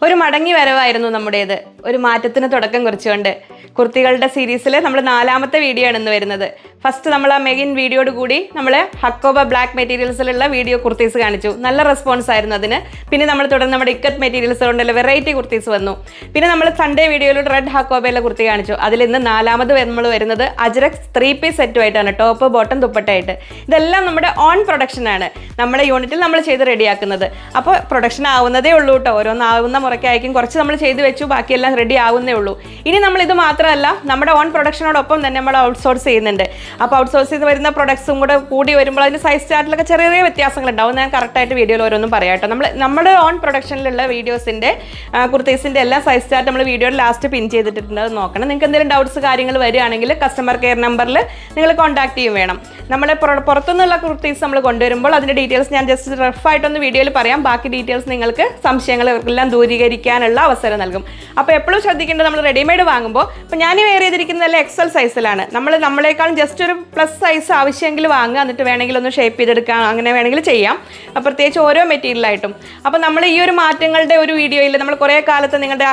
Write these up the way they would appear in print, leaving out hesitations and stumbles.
ഒരു മടങ്ങി വരവായിരുന്നു നമ്മുടേത്. ഒരു മാറ്റത്തിന് തുടക്കം കുറിച്ചുകൊണ്ട് കുർത്തികളുടെ സീരീസിൽ നമ്മൾ 4ാമത്തെ വീഡിയോ ആണ് ഇന്ന് വരുന്നത്. ഫസ്റ്റ് നമ്മൾ ആ മെയിൻ വീഡിയോയോട് കൂടി നമ്മൾ ഹക്കോബ ബ്ലാക്ക് മെറ്റീരിയൽസിലുള്ള വീഡിയോ കുർത്തീസ് കാണിച്ചു. നല്ല റെസ്പോൺസ് ആയിരുന്നു അതിന്. പിന്നെ നമ്മൾ തുടർന്ന് നമ്മുടെ ഇക്കത്ത് മെറ്റീരിയൽസ് കൊണ്ടുള്ള വെറൈറ്റി കുർത്തീസ് വന്നു. പിന്നെ നമ്മൾ സൺഡേ വീഡിയോയിലൂടെ റെഡ് ഹക്കോബയിലെ കുർത്തി കാണിച്ചു. അതിൽ ഇന്ന് 4ാമത് നമ്മൾ വരുന്നത് അജ്രക് 3-piece സെറ്റുമായിട്ടാണ്, ടോപ്പ് ബോട്ടം ദുപ്പട്ടയായിട്ട്. ഇതെല്ലാം നമ്മുടെ ഓൺ പ്രൊഡക്ഷൻ ആണ്, നമ്മുടെ യൂണിറ്റിൽ നമ്മൾ ചെയ്ത് റെഡിയാക്കുന്നത്. അപ്പോൾ പ്രൊഡക്ഷൻ ആവുന്നതേ ഉള്ളൂ കേട്ടോ. ഓരോന്നാവുന്ന മുറയ്ക്കായിരിക്കും. കുറച്ച് നമ്മൾ ചെയ്ത് വെച്ചു, ബാക്കിയെല്ലാം റെഡി ആവുന്നേ ഉള്ളൂ. ഇനി നമ്മൾ ഇത് മാത്രമല്ല, നമ്മുടെ ഓൺ പ്രൊഡക്ഷനോടൊപ്പം തന്നെ നമ്മൾ ഔട്ട്സോഴ്സ് ചെയ്യുന്നുണ്ട്. അപ്പോൾ ഔട്ട്സോഴ്സ് ചെയ്ത് വരുന്ന പ്രൊഡക്ട്സും കൂടെ കൂടി വരുമ്പോൾ അതിന് സൈസ് ചാർട്ടിലൊക്കെ ചെറിയ ചെറിയ വ്യത്യാസങ്ങളുണ്ടാവും. ഞാൻ കറക്റ്റായിട്ട് വീഡിയോയിൽ ഓരോന്നും പറയാം കേട്ടോ. നമ്മുടെ ഓൺ പ്രൊഡക്ഷനിലുള്ള വീഡിയോസിൻ്റെ കുർത്തീസിൻ്റെ എല്ലാ സൈസ് ചാർട്ട് നമ്മൾ വീഡിയോയിൽ ലാസ്റ്റ് പിൻ ചെയ്തിട്ടുണ്ട്, അത് നോക്കണം. നിങ്ങൾക്ക് എന്തെങ്കിലും ഡൗട്ട്സ് കാര്യങ്ങൾ വരികയാണെങ്കിൽ കസ്റ്റമർ കെയർ നമ്പറിൽ നിങ്ങൾ കോൺടാക്ട് ചെയ്യും വേണം. നമ്മൾ പുറത്തുനിന്നുള്ള കുർത്തീസ് നമ്മൾ കൊണ്ടുവരുമ്പോൾ അതിൻ്റെ ഡീറ്റെയിൽസ് ഞാൻ ജസ്റ്റ് റഫായിട്ടൊന്ന് വീഡിയോയിൽ പറയാം. ബാക്കി ഡീറ്റെയിൽസ് നിങ്ങൾക്ക് സംശയങ്ങൾ എല്ലാം ദൂരീകരിക്കാനുള്ള അവസരം നൽകും. അപ്പോൾ എപ്പോഴും ശ്രദ്ധിക്കേണ്ടത്, നമ്മൾ റെഡിമെയ്ഡ് വാങ്ങുമ്പോൾ, ഇപ്പോൾ ഞാൻ വെയർ ചെയ്തിരിക്കുന്നതല്ല എക്സൽ സൈസിലാണ്. നമ്മളെക്കാളും ജസ്റ്റ് ഒരു പ്ലസ് സൈസ് ആവശ്യമെങ്കിൽ വാങ്ങുക, എന്നിട്ട് വേണമെങ്കിൽ ഒന്ന് ഷേപ്പ് ചെയ്തെടുക്കാം, അങ്ങനെ വേണമെങ്കിൽ ചെയ്യാം. പ്രത്യേകിച്ച് ഓരോ മെറ്റീരിയലായിട്ടും. അപ്പോൾ നമ്മൾ ഈ ഒരു മാറ്റങ്ങളുടെ ഒരു വീഡിയോയിൽ നമ്മൾ കുറേ കാലത്ത് നിങ്ങളുടെ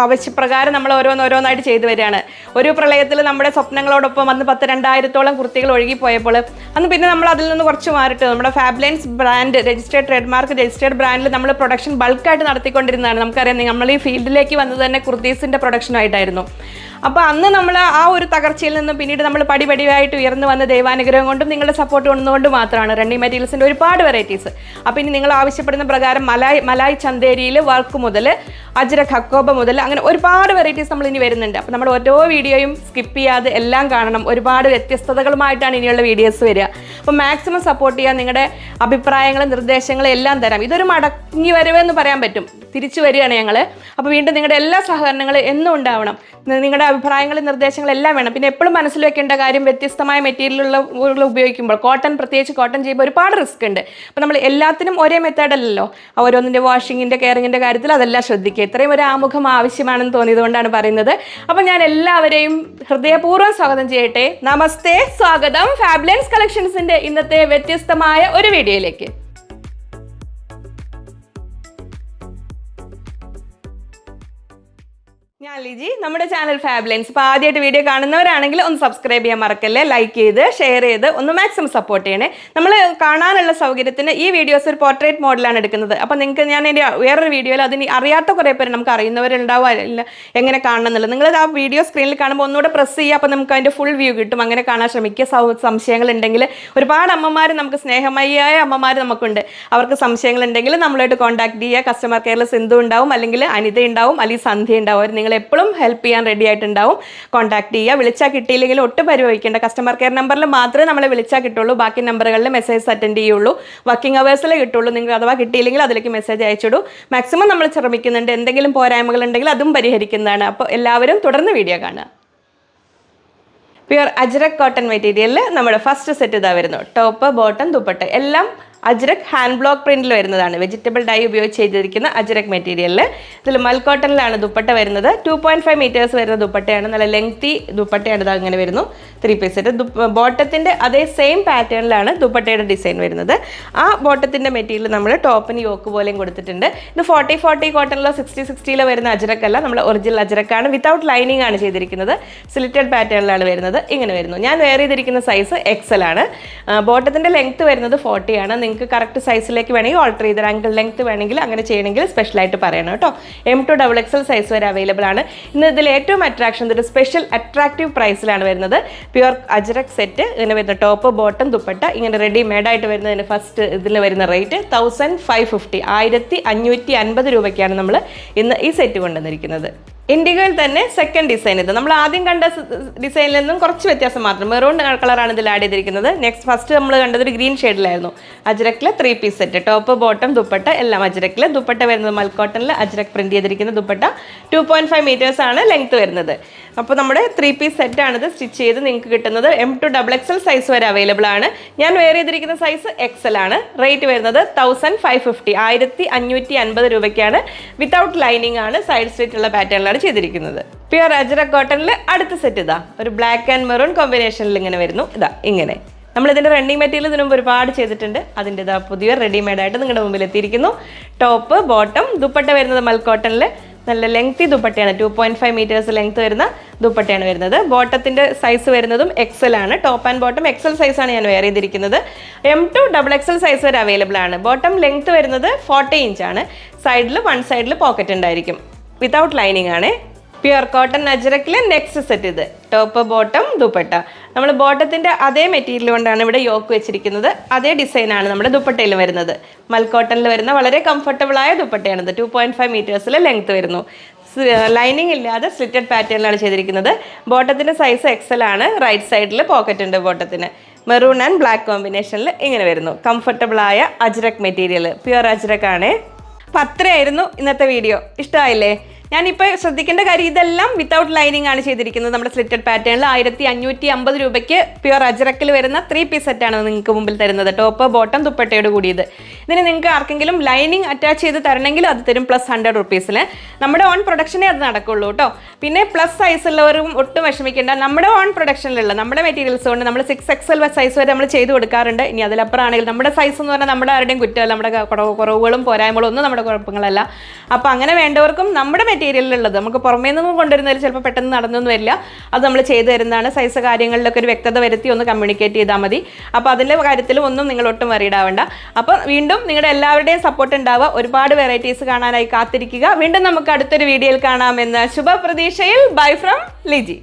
ആവശ്യപ്രകാരം നമ്മൾ ഓരോന്നായിട്ട് ചെയ്തു വരികയാണ്. ഒരു പ്രളയത്തിൽ നമ്മുടെ സ്വപ്നങ്ങളോടൊപ്പം അന്ന് 10,000-2000 കുർത്തികൾ ഒഴുകിപ്പോയപ്പോൾ അന്ന് പിന്നെ നമ്മൾ അതിൽ നിന്ന് കുറച്ച് മാറിയിട്ട് നമ്മുടെ Fablines brand registered trade mark registered ബ്രാൻഡിൽ നമ്മൾ പ്രൊഡക്ഷൻ ബൾക്കായിട്ട് നടത്തിക്കൊണ്ടിരുന്നതാണ്. നമുക്കറിയാം, നമ്മൾ ഈ ഫീൽഡിലേക്ക് വന്നത് തന്നെ കുർത്തീസിൻ്റെ പ്രൊഡക്ഷനായിട്ടായിരുന്നു. അപ്പോൾ അന്ന് നമ്മൾ ആ ഒരു തകർച്ചയിൽ നിന്ന് പിന്നീട് നമ്മൾ പടിപടിയായിട്ട് ഉയർന്നു വന്ന ദൈവാനുഗ്രഹം കൊണ്ടും നിങ്ങളുടെ സപ്പോർട്ട് കൊണ്ടുകൊണ്ട് മാത്രമാണ്. റണ്ണിങ് മെറ്റീരിയൽസിൻ്റെ ഒരുപാട് വെറൈറ്റീസ്. അപ്പോൾ ഇനി നിങ്ങൾ ആവശ്യപ്പെടുന്ന പ്രകാരം മലായ് ചന്തേരിയിൽ വർക്ക് മുതൽ അജ്രക് ഹക്കോബ മുതൽ അങ്ങനെ ഒരുപാട് വെറൈറ്റീസ് നമ്മൾ ഇനി വരുന്നുണ്ട്. അപ്പോൾ നമ്മൾ ഓരോ വീഡിയോയും സ്കിപ്പ് ചെയ്യാതെ എല്ലാം കാണണം. ഒരുപാട് വ്യത്യസ്തതകളുമായിട്ടാണ് ഇനിയുള്ള വീഡിയോസ് വരിക. അപ്പോൾ മാക്സിമം സപ്പോർട്ട് ചെയ്യാൻ, നിങ്ങളുടെ അഭിപ്രായങ്ങളും നിർദ്ദേശങ്ങളും എല്ലാം തരാം. ഇതൊരു മടങ്ങി വരവെന്ന് പറയാൻ പറ്റും, തിരിച്ചു വരികയാണ് ഞങ്ങൾ. അപ്പോൾ വീണ്ടും നിങ്ങളുടെ എല്ലാ സഹകരണങ്ങളും എന്നും ഉണ്ടാവണം. നിങ്ങളുടെ അഭിപ്രായങ്ങളും നിർദ്ദേശങ്ങളും എല്ലാം വേണം. പിന്നെ എപ്പോഴും മനസ്സിൽ വെക്കേണ്ട കാര്യം, വ്യത്യസ്തമായ മെറ്റീരിയലുള്ള ഉപയോഗിക്കുമ്പോൾ, പ്രത്യേകിച്ച് കോട്ടൺ ചെയ്യുമ്പോൾ ഒരുപാട് റിസ്ക് ഉണ്ട്. അപ്പോൾ നമ്മൾ എല്ലാത്തിനും ഒരേ മെത്തേഡല്ലല്ലോ. ഓരോന്നിൻ്റെ വാഷിങ്ങിൻ്റെ കെയറിങ്ങിൻ്റെ കാര്യത്തിൽ അതെല്ലാം ശ്രദ്ധിക്കുക. ഇത്രയും ഒരു ആമുഖം ആവശ്യമാണെന്ന് തോന്നിയതുകൊണ്ടാണ് പറയുന്നത്. അപ്പോൾ ഞാൻ എല്ലാവരെയും ഹൃദയപൂർവ്വം സ്വാഗതം ചെയ്യട്ടെ. നമസ്തേ, സ്വാഗതം ഫാബ്ലൻസ് കളക്ഷൻസിൻ്റെ ഇന്നത്തെ വ്യത്യസ്തമായ ഒരു വീഡിയോയിലേക്ക്. ഞാൻ ലിജി, നമ്മുടെ ചാനൽ ഫാബ്ലൈൻസ്. ഇപ്പോൾ ആദ്യമായിട്ട് വീഡിയോ കാണുന്നവരാണെങ്കിൽ ഒന്ന് സബ്സ്ക്രൈബ് ചെയ്യാൻ മറക്കല്ലേ, ലൈക്ക് ചെയ്ത് ഷെയർ ചെയ്ത് ഒന്ന് മാക്സിമം സപ്പോർട്ട് ചെയ്യണേ. നമ്മൾ കാണാനുള്ള സൗകര്യത്തിന് ഈ വീഡിയോസ് ഒരു പോർട്രേറ്റ് മോഡലാണ് എടുക്കുന്നത്. അപ്പോൾ നിങ്ങൾക്ക് ഞാൻ എൻ്റെ വേറൊരു വീഡിയോയിൽ അതിന് അറിയാത്ത കുറേ പേര്, നമുക്ക് അറിയുന്നവരുണ്ടാവില്ല എങ്ങനെ കാണണം എന്നുള്ളത്. നിങ്ങൾ ആ വീഡിയോ സ്ക്രീനിൽ കാണുമ്പോൾ ഒന്നുകൂടെ പ്രസ് ചെയ്യുക, അപ്പോൾ നമുക്ക് അതിൻ്റെ ഫുൾ വ്യൂ കിട്ടും. അങ്ങനെ കാണാൻ ശ്രമിക്കുക. സംശയങ്ങളുണ്ടെങ്കിൽ ഒരുപാട് അമ്മമാർ, നമുക്ക് സ്നേഹമയ്യായ അമ്മമാർ നമുക്കുണ്ട്. അവർക്ക് സംശയങ്ങളുണ്ടെങ്കിൽ നമ്മളായിട്ട് കോൺടാക്ട് ചെയ്യുക. കസ്റ്റമർ കെയറിൽ സിന്ധു ഉണ്ടാവും, അല്ലെങ്കിൽ അനിത ഉണ്ടാവും, അല്ലെങ്കിൽ സന്ധ്യ ഉണ്ടാവും. അവർ നിങ്ങൾ എപ്പോഴും ഹെൽപ്പ് ചെയ്യാൻ റെഡി ആയിട്ടുണ്ടാവും. കോൺടാക്ട് ചെയ്യുക. വിളിച്ചാൽ കിട്ടിയില്ലെങ്കിൽ ഒട്ടും പരിഭവിക്കേണ്ട. കസ്റ്റമർ കെയർ നമ്പറിൽ മാത്രമേ നമ്മളെ വിളിച്ചാൽ കിട്ടുള്ളൂ. ബാക്കി നമ്പറുകളിൽ മെസ്സേജ് അറ്റൻഡ് ചെയ്യുള്ളൂ. വർക്കിംഗ് അവേഴ്സിൽ കിട്ടുള്ളൂ. നിങ്ങൾ അഥവാ കിട്ടിയില്ലെങ്കിൽ അതിലേക്ക് മെസ്സേജ് അയച്ചിടൂ. മാക്സിമം നമ്മൾ ശ്രമിക്കുന്നുണ്ട്. എന്തെങ്കിലും പോരായ്മകൾ ഉണ്ടെങ്കിൽ അതും പരിഹരിക്കുന്നതാണ്. അപ്പോൾ എല്ലാവരും തുടർന്ന് വീഡിയോ കാണുക. പ്യുർ അജ്രക് കോട്ടൺ മെറ്റീരിയലിൽ നമ്മുടെ ഫസ്റ്റ് സെറ്റ് ഇതാ വരുന്നു. ടോപ്പ് ബോട്ടം ദുപ്പട്ട എല്ലാം അജ്രക് ഹാൻഡ് ബ്ലോക്ക് പ്രിന്റിൽ വരുന്നതാണ്. വെജിറ്റബിൾ ഡൈ ഉപയോഗിച്ച് ചെയ്തിരിക്കുന്ന അജ്രക് മെറ്റീരിയലിൽ. ഇതിൽ മൽക്കോട്ടണിലാണ് ദുപ്പട്ട വരുന്നത്. 2.5 മീറ്റേഴ്സ് വരുന്ന ദുപ്പട്ടയാണ്. നല്ല ലെങ്തി ദുപ്പട്ടയാണ്. ഇത് അങ്ങനെ വരുന്നു. 3-piece set. ബോട്ടത്തിൻ്റെ അതേ സെയിം പാറ്റേണിലാണ് ദുപ്പട്ടയുടെ ഡിസൈൻ വരുന്നത്. ആ ബോട്ടത്തിൻ്റെ മെറ്റീരിയൽ നമ്മൾ ടോപ്പിന് യോക്ക് പോലെയും കൊടുത്തിട്ടുണ്ട്. ഇത് 40-40 കോട്ടണിലോ 60-60 വരുന്ന അജ്രക്കല്ല, നമ്മൾ ഒറിജിനൽ അജ്രക്കാണ്. വിത്തൗട്ട് ലൈനിങ് ആണ് ചെയ്തിരിക്കുന്നത്. സ്ലിറ്റഡ് പാറ്റേണിലാണ് വരുന്നത്. ഇങ്ങനെ വരുന്നു. ഞാൻ വെയർ ചെയ്തിരിക്കുന്ന സൈസ് എക്സൽ ആണ്. ബോട്ടത്തിൻ്റെ ലെങ്ത്ത് വരുന്നത് 40 ആണ്. നിങ്ങൾക്ക് കറക്റ്റ് സൈസിലേക്ക് വേണമെങ്കിൽ ഓൾട്ടർ ചെയ്ത് ആങ്കിൾ ലെങ്ത്ത് വേണമെങ്കിൽ അങ്ങനെ ചെയ്യണമെങ്കിൽ സ്പെഷ്യലായിട്ട് പറയണം കേട്ടോ. M to XXL സൈസ് വരെ അവൈലബിൾ ആണ്. ഇന്ന് ഇതിൽ ഏറ്റവും അട്രാക്ഷൻ, ഒരു സ്പെഷ്യൽ അട്രാക്റ്റീവ് പ്രൈസിലാണ് വരുന്നത്. പ്യുർ അജ്രക് സെറ്റ് ഇങ്ങനെ വരുന്ന ടോപ്പ് ബോട്ടം ദുപ്പട്ട ഇങ്ങനെ റെഡി മെയ്ഡായിട്ട് വരുന്നതിന് ഫസ്റ്റ് ഇതിൽ വരുന്ന റേറ്റ് 1550, 1550 രൂപയ്ക്കാണ് നമ്മൾ ഇന്ന് ഈ സെറ്റ് കൊണ്ടുവന്നിരിക്കുന്നത്. ഇൻഡിഗോയിൽ തന്നെ സെക്കൻഡ് ഡിസൈൻ. ഇത് നമ്മൾ ആദ്യം കണ്ട ഡിസൈനിൽ നിന്നും കുറച്ച് വ്യത്യാസം മാത്രം. മെറൂൺ കളറാണ് ഇതിൽ ആഡ് ചെയ്തിരിക്കുന്നത്. ഫസ്റ്റ് നമ്മൾ കണ്ടത് ഒരു ഗ്രീൻ ഷെയ്ഡിലായിരുന്നു. അജ്രക്കിൽ 3-piece set. Top bottom dupatta എല്ലാം അജ്രക്കിൽ. ദുപ്പട്ട വരുന്നത് മൽക്കോട്ടണിൽ അജ്രക് പ്രിന്റ് ചെയ്തിരിക്കുന്ന ദുപ്പട്ട. 2.5 മീറ്റേഴ്സ് ആണ് ലെങ്ത്ത് വരുന്നത്. അപ്പോൾ നമ്മുടെ 3-piece സെറ്റാണിത്. സ്റ്റിച്ച് ചെയ്ത് നിങ്ങൾക്ക് കിട്ടുന്നത് M to XXL സൈസ് വരെ അവൈലബിൾ ആണ്. ഞാൻ വെയർ ചെയ്തിരിക്കുന്ന സൈസ് എക്സൽ ആണ്. റേറ്റ് വരുന്നത് 1550, 1550 രൂപയ്ക്കാണ്. വിത്തൗട്ട് ലൈനിങ് ആണ്. സൈഡ് സ്ലിറ്റുള്ള പാറ്റേണിലാണ് ചെയ്തിരിക്കുന്നത്. പ്യുർ അജ്രക് കോട്ടണിൽ അടുത്ത സെറ്റ് ഇതാ ഒരു ബ്ലാക്ക് ആൻഡ് മെറൂൺ കോമ്പിനേഷനിൽ ഇങ്ങനെ വരുന്നു. ഇതാ ഇങ്ങനെ നമ്മളിതിൻ്റെ റണ്ണിങ് മെറ്റീരിയൽ ഇതിനു മുമ്പ് ഒരുപാട് ചെയ്തിട്ടുണ്ട്. അതിൻ്റെ ഇതാ പുതിയ റെഡിമെയ്ഡായിട്ട് നിങ്ങളുടെ മുമ്പിൽ എത്തിയിരിക്കുന്നു. ടോപ്പ് ബോട്ടം ദുപ്പട്ട വരുന്നത് മൽ കോട്ടണിൽ നല്ല ലെങ്തി ദുപ്പട്ടയാണ്. 2.5 മീറ്റേഴ്സ് ലെങ്ത് വരുന്ന ദുപ്പട്ടയാണ് വരുന്നത്. ബോട്ടത്തിൻ്റെ സൈസ് വരുന്നതും എക്സൽ ആണ്. ടോപ്പ് ആൻഡ് ബോട്ടം എക്സൽ സൈസാണ് ഞാൻ വെയർ ചെയ്തിരിക്കുന്നത്. M to XXL സൈസ് വരെ അവൈലബിൾ ആണ്. ബോട്ടം ലെങ്ത് വരുന്നത് 40 ഇഞ്ചാണ്. സൈഡിൽ വൺ സൈഡിൽ പോക്കറ്റ് ഉണ്ടായിരിക്കും. വിതൗട്ട് ലൈനിങ് ആണ്. പ്യുർ കോട്ടൺ അജ്രക്കിൽ നെക്സ്റ്റ് സെറ്റ് ഇത്. Top bottom dupatta. നമ്മൾ ബോട്ടത്തിൻ്റെ അതേ മെറ്റീരിയൽ കൊണ്ടാണ് ഇവിടെ യോക്ക് വെച്ചിരിക്കുന്നത്. അതേ ഡിസൈനാണ് നമ്മുടെ ദുപ്പട്ടയിൽ വരുന്നത്. മൽ കോട്ടണിൽ വരുന്ന വളരെ കംഫർട്ടബിളായ ദുപ്പട്ടയാണിത്. 2.5 മീറ്റേഴ്സിൽ ലെങ്ത് വരുന്നു. ലൈനിങ് ഇല്ലാതെ സ്ലിറ്റഡ് പാറ്റേണിലാണ് ചെയ്തിരിക്കുന്നത്. ബോട്ടത്തിൻ്റെ സൈസ് എക്സൽ ആണ്. റൈറ്റ് സൈഡിൽ പോക്കറ്റ് ഉണ്ട് ബോട്ടത്തിന്. മെറൂൺ ആൻഡ് ബ്ലാക്ക് കോമ്പിനേഷനിൽ ഇങ്ങനെ വരുന്നു. കംഫർട്ടബിളായ അജ്രക് മെറ്റീരിയൽ, പ്യുർ അജ്രക് ആണ്. അപ്പം അത്രയായിരുന്നു ഇന്നത്തെ വീഡിയോ. ഇഷ്ടമായില്ലേ? ഞാനിപ്പോൾ ശ്രദ്ധിക്കേണ്ട കാര്യം, ഇതെല്ലാം വിത്തൗട്ട് ലൈനിങ് ആണ് ചെയ്തിരിക്കുന്നത്. നമ്മുടെ സ്ലിറ്റഡ് പാറ്റേണിൽ 1550 രൂപയ്ക്ക് പ്യുർ അജ്രക്കിൽ വരുന്ന 3 പീസ് സെറ്റാണ് നിങ്ങൾക്ക് മുമ്പിൽ തരുന്നത്. ടോപ്പ് ബോട്ടം ദുപ്പട്ടയോട് കൂടിയത്. ഇതിന് നിങ്ങൾക്ക് ആർക്കെങ്കിലും ലൈനിങ് അറ്റാച്ച് ചെയ്ത് തരണമെങ്കിൽ അത് തരും +100 റുപ്പീസിന്. നമ്മുടെ ഓൺ പ്രൊഡക്ഷനേ അത് നടക്കുള്ളൂ കേട്ടോ. പിന്നെ പ്ലസ് സൈസ് ഉള്ളവരും ഒട്ടും വിഷമിക്കേണ്ട. നമ്മുടെ ഓൺ പ്രൊഡക്ഷനിലുള്ള നമ്മുടെ മെറ്റീരിയൽസ് കൊണ്ട് നമ്മൾ 6XL സൈസ് വരെ നമ്മൾ ചെയ്ത് കൊടുക്കാറുണ്ട്. ഇനി അതിലപ്പുറമാണെങ്കിൽ നമ്മുടെ സൈസ് എന്ന് പറഞ്ഞാൽ നമ്മുടെ ആരുടെയും കുറ്റമല്ല, നമ്മുടെ കുറവുകളും പോരായ്മകളും ഒന്നും നമ്മുടെ കുഴപ്പങ്ങളല്ല. അപ്പോൾ അങ്ങനെ വേണ്ടവർക്കും നമ്മുടെ മെറ്റീരിയലുള്ളത് നമുക്ക് പുറമേ നിന്നും കൊണ്ടുവരുന്നതിൽ ചിലപ്പോൾ പെട്ടെന്ന് നടന്നൊന്നും വരില്ല. അത് നമ്മൾ ചെയ്തു തരുന്നതാണ്. സൈസ് കാര്യങ്ങളിലൊക്കെ ഒരു വ്യക്തത വരുത്തി ഒന്ന് കമ്മ്യൂണിക്കേറ്റ് ചെയ്താൽ മതി. അപ്പോൾ അതിൻ്റെ കാര്യത്തിലും ഒന്നും നിങ്ങൾ ഒട്ടും വറീഡാവണ്ട. അപ്പോൾ വീണ്ടും നിങ്ങളുടെ എല്ലാവരുടെയും സപ്പോർട്ട് ഉണ്ടാവുക. ഒരുപാട് വെറൈറ്റീസ് കാണാനായി കാത്തിരിക്കുക. വീണ്ടും നമുക്ക് അടുത്തൊരു വീഡിയോയിൽ കാണാമെന്ന ശുഭപ്രതീക്ഷയിൽ ബൈ ഫ്രം ലിജി.